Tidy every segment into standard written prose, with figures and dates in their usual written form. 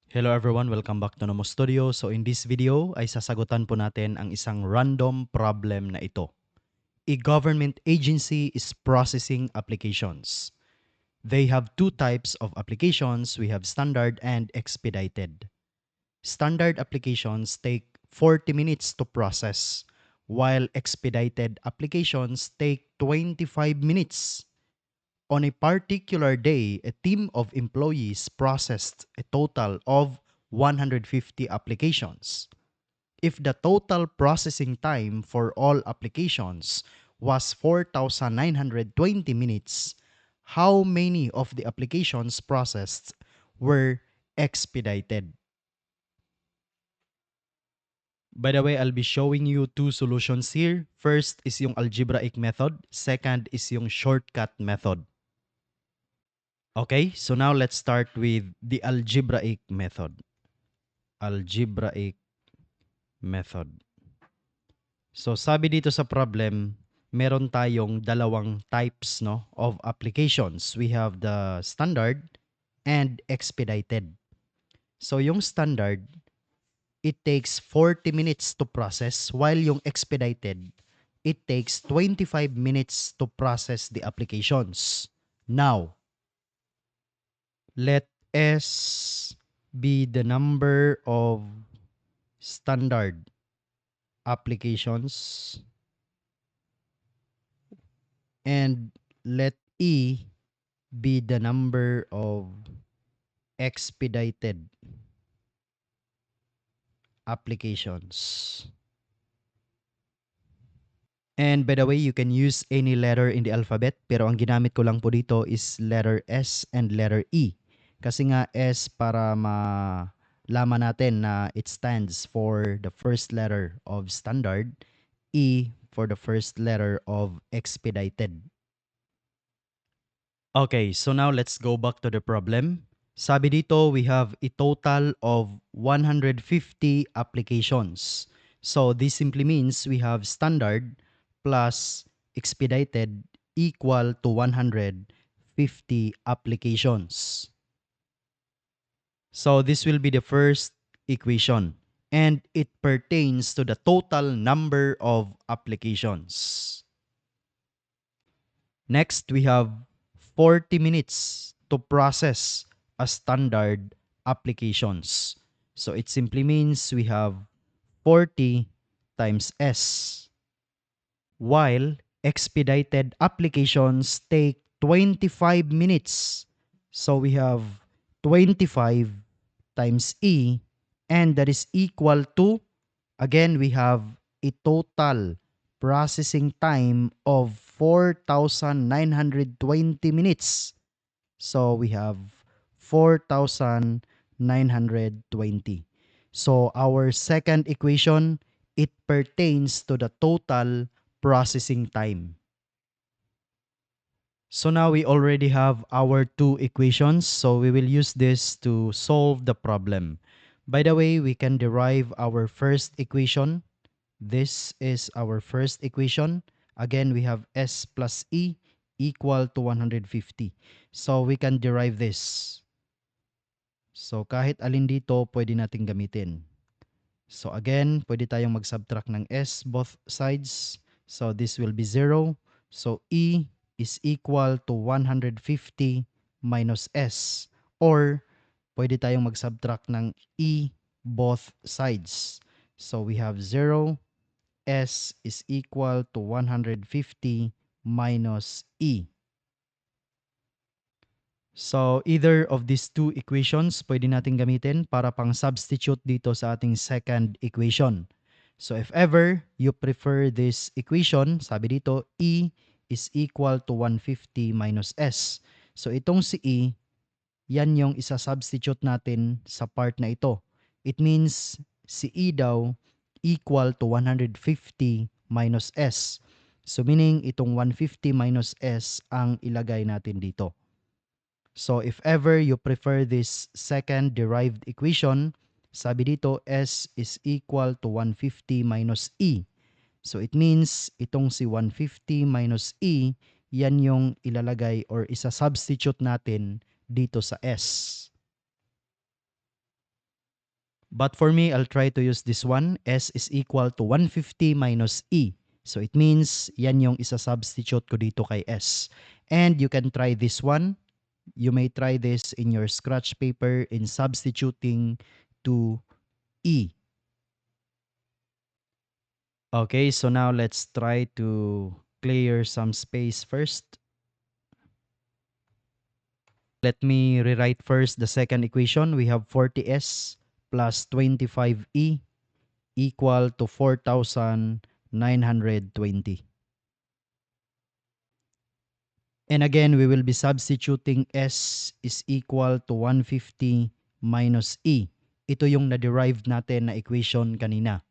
Hello everyone, welcome back to Nomo Studio. So in this video ay sasagutan po natin ang isang random problem na ito. A government agency is processing applications. They have two types of applications. We have standard and expedited. Standard applications take 40 minutes to process, while expedited applications take 25 minutes. On a particular day, a team of employees processed a total of 150 applications. If the total processing time for all applications was 4,920 minutes, how many of the applications processed were expedited? By the way, I'll be showing you two solutions here. First is yung algebraic method. Second is yung shortcut method. Okay, so now let's start with the algebraic method. Algebraic method. So sabi dito sa problem, meron tayong dalawang types of applications. We have the standard and expedited. So yung standard, it takes 40 minutes to process, while yung expedited, it takes 25 minutes to process the applications. Now, let S be the number of standard applications and let E be the number of expedited applications. And by the way, you can use any letter in the alphabet, pero ang ginamit ko lang po dito is letter S and letter E. Kasi nga S para malaman natin na it stands for the first letter of standard, E for the first letter of expedited. Okay, so now let's go back to the problem. Sabi dito, we have a total of 150 applications. So this simply means we have standard plus expedited equal to 150 applications. So this will be the first equation, and it pertains to the total number of applications. Next, we have 40 minutes to process a standard applications. So it simply means we have 40 times S, while expedited applications take 25 minutes. So we have 25 times E, and that is equal to, again, we have a total processing time of 4,920 minutes. So we have 4,920. So our second equation, it pertains to the total processing time. So now we already have our two equations, so we will use this to solve the problem. By the way, we can derive our first equation. This is our first equation. Again, we have S plus E equal to 150. So we can derive this. So kahit alin dito, pwede nating gamitin. So again, pwede tayong mag-subtract ng S both sides. So this will be 0. So E is equal to 150 minus S. Or pwede tayong mag-subtract ng E both sides. So we have 0. S is equal to 150 minus E. So either of these two equations pwede natin gamitin para pang substitute dito sa ating second equation. So if ever you prefer this equation, sabi dito E is equal to 150 minus S. So itong si E, yan yung isa-substitute natin sa part na ito. It means si E daw equal to 150 minus S. So meaning itong 150 minus S ang ilagay natin dito. So if ever you prefer this second derived equation, sabi dito S is equal to 150 minus E. So it means itong si 150 minus E, yan yung ilalagay or isa-substitute natin dito sa S. But for me, I'll try to use this one. S is equal to 150 minus E. So it means yan yung isa-substitute ko dito kay S. And you can try this one. You may try this in your scratch paper in substituting to E. Okay, so now let's try to clear some space first. Let me rewrite first the second equation. We have 40S plus 25E equal to 4,920. And again, we will be substituting S is equal to 150 minus E. Ito yung na-derived natin na equation kanina.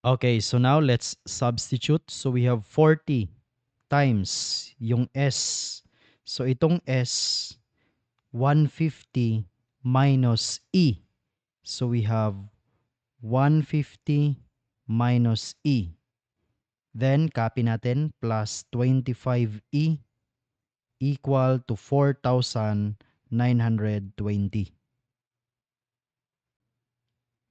Okay, so now let's substitute. So we have 40 times yung S. So itong S, 150 minus E. So we have 150 minus E. Then copy natin plus 25E equal to 4,920.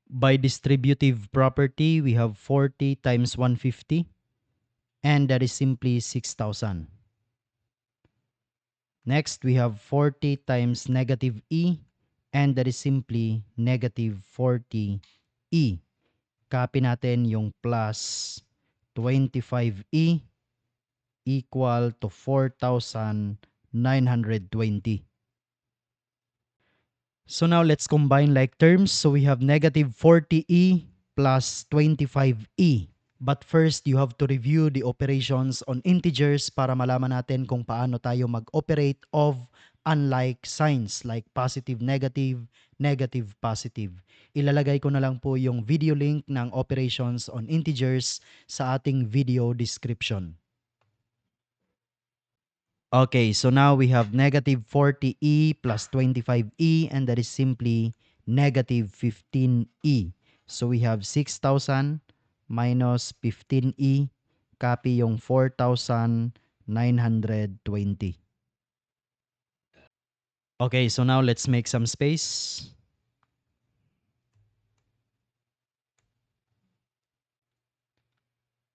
By distributive property, we have 40 times 150 and that is simply 6,000. Next, we have 40 times negative E and that is simply negative 40E. Copy natin yung plus 25E equal to 4,920. So now let's combine like terms. So we have negative 40E plus 25E. But first, you have to review the operations on integers para malaman natin kung paano tayo mag-operate of unlike signs like positive, negative, negative, positive. Ilalagay ko na lang po yung video link ng operations on integers sa ating video description. Okay, so now we have negative 40E plus 25E and that is simply negative 15E. So we have 6,000 minus 15E, copy yung 4,920. Okay, so now let's make some space.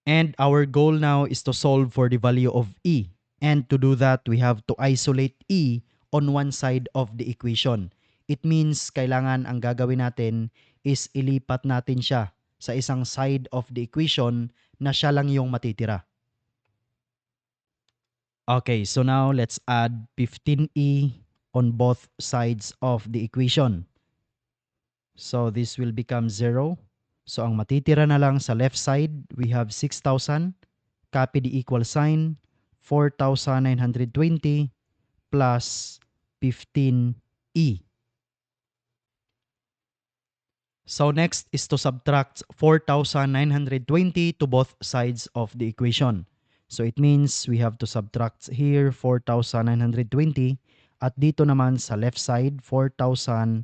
And our goal now is to solve for the value of E. And to do that, we have to isolate E on one side of the equation. It means kailangan ang gagawin natin is ilipat natin siya sa isang side of the equation na siya lang yung matitira. Okay, so now let's add 15E on both sides of the equation. So this will become 0. So ang matitira na lang sa left side, we have 6,000. Copy the equal sign, 4,920 plus 15E. So next is to subtract 4,920 to both sides of the equation. So it means we have to subtract here 4,920 at dito naman sa left side 4,920.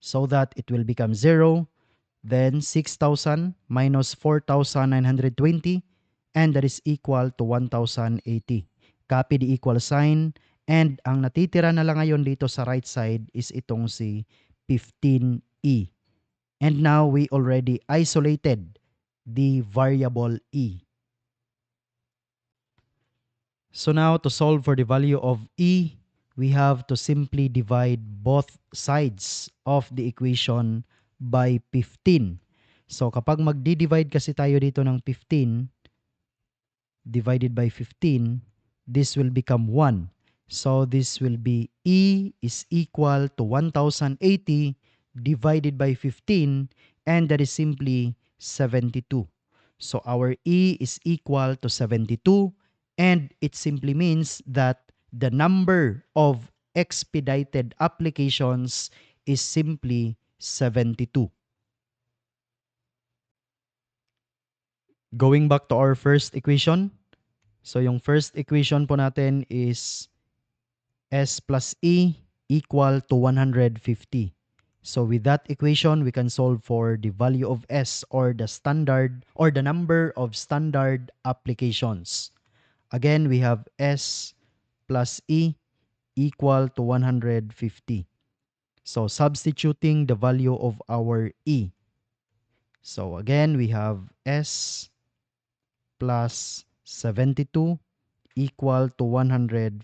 So that it will become 0. Then 6,000 minus 4,920 and that is equal to 1,080. Copy the equal sign and ang natitira na lang ngayon dito sa right side is itong si 15E. And now we already isolated the variable E. So now to solve for the value of E, we have to simply divide both sides of the equation by 15. So kapag magdi-divide kasi tayo dito ng 15 divided by 15, this will become 1. So this will be E is equal to 1080 divided by 15 and that is simply 72. So our E is equal to 72 and it simply means that the number of expedited applications is simply 72. Going back to our first equation. So yung first equation po natin is S plus E equal to 150. So with that equation, we can solve for the value of S or the standard or the number of standard applications. Again, we have S plus E equal to 150. So substituting the value of our E. So again, we have S plus 72 equal to 150.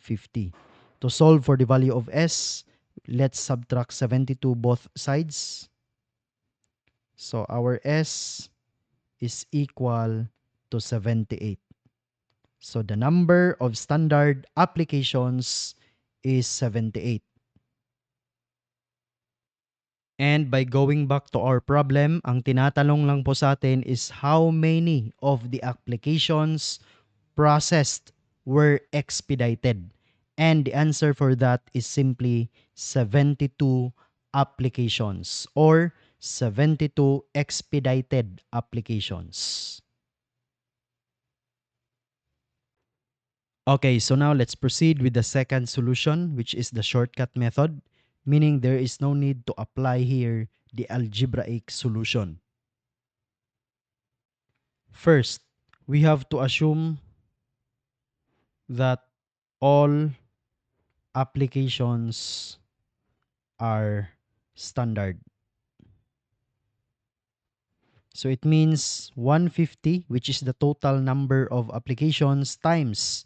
To solve for the value of S, let's subtract 72 both sides. So our S is equal to 78. So the number of standard applications is 78. And by going back to our problem, ang tinatanong lang po sa atin is how many of the applications processed were expedited. And the answer for that is simply 72 applications or 72 expedited applications. Okay, so now let's proceed with the second solution, which is the shortcut method, meaning there is no need to apply here the algebraic solution. First, we have to assume that all applications are standard. So it means 150, which is the total number of applications, times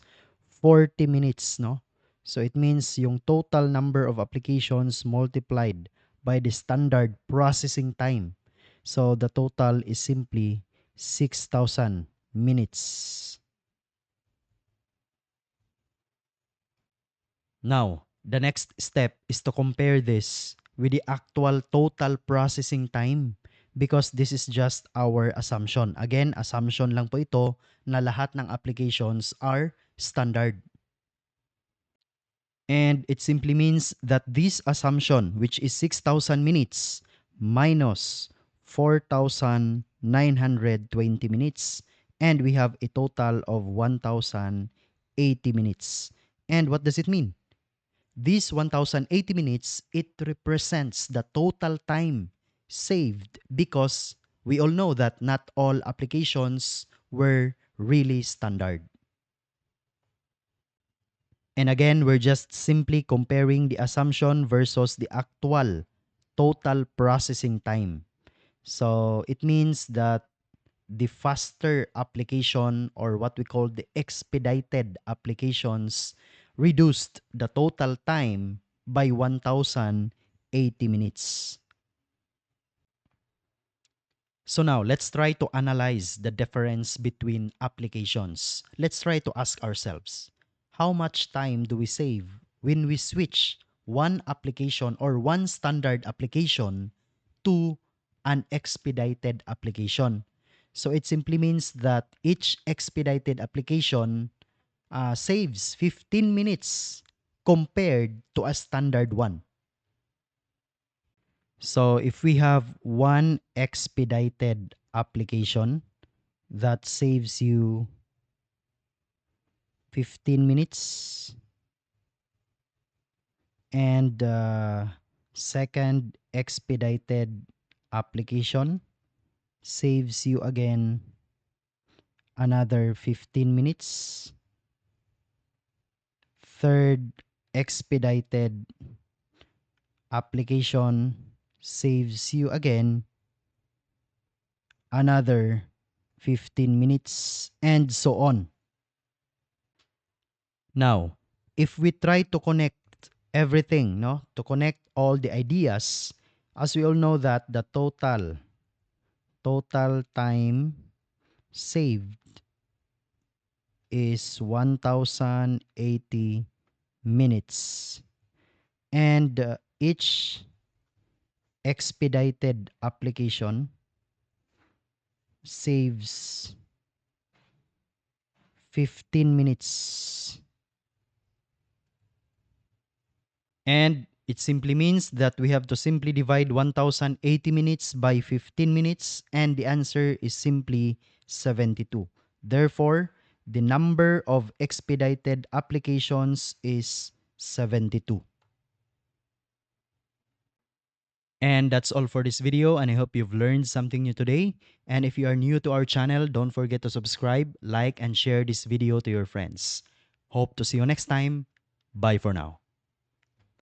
40 minutes, no? So it means yung total number of applications multiplied by the standard processing time. So the total is simply 6,000 minutes. Now, the next step is to compare this with the actual total processing time because this is just our assumption. Again, assumption lang po ito na lahat ng applications are standard. And it simply means that this assumption, which is 6,000 minutes minus 4,920 minutes, and we have a total of 1,080 minutes. And what does it mean? This 1,080 minutes, it represents the total time saved because we all know that not all applications were really standard. And again, we're just simply comparing the assumption versus the actual total processing time. So it means that the faster application or what we call the expedited applications reduced the total time by 1,080 minutes. So now, let's try to analyze the difference between applications. Let's try to ask ourselves, how much time do we save when we switch one application or one standard application to an expedited application? So it simply means that each expedited application saves 15 minutes compared to a standard one. So if we have one expedited application that saves you 15 minutes and second expedited application saves you again another 15 minutes. Third expedited application saves you again another 15 minutes and so on. Now, if we try to connect everything, no, to connect all the ideas, as we all know that the total time saved is 1,080 minutes. And each expedited application saves 15 minutes. And it simply means that we have to simply divide 1,080 minutes by 15 minutes and the answer is simply 72. Therefore, the number of expedited applications is 72. And that's all for this video, and I hope you've learned something new today. And if you are new to our channel, don't forget to subscribe, like, and share this video to your friends. Hope to see you next time. Bye for now.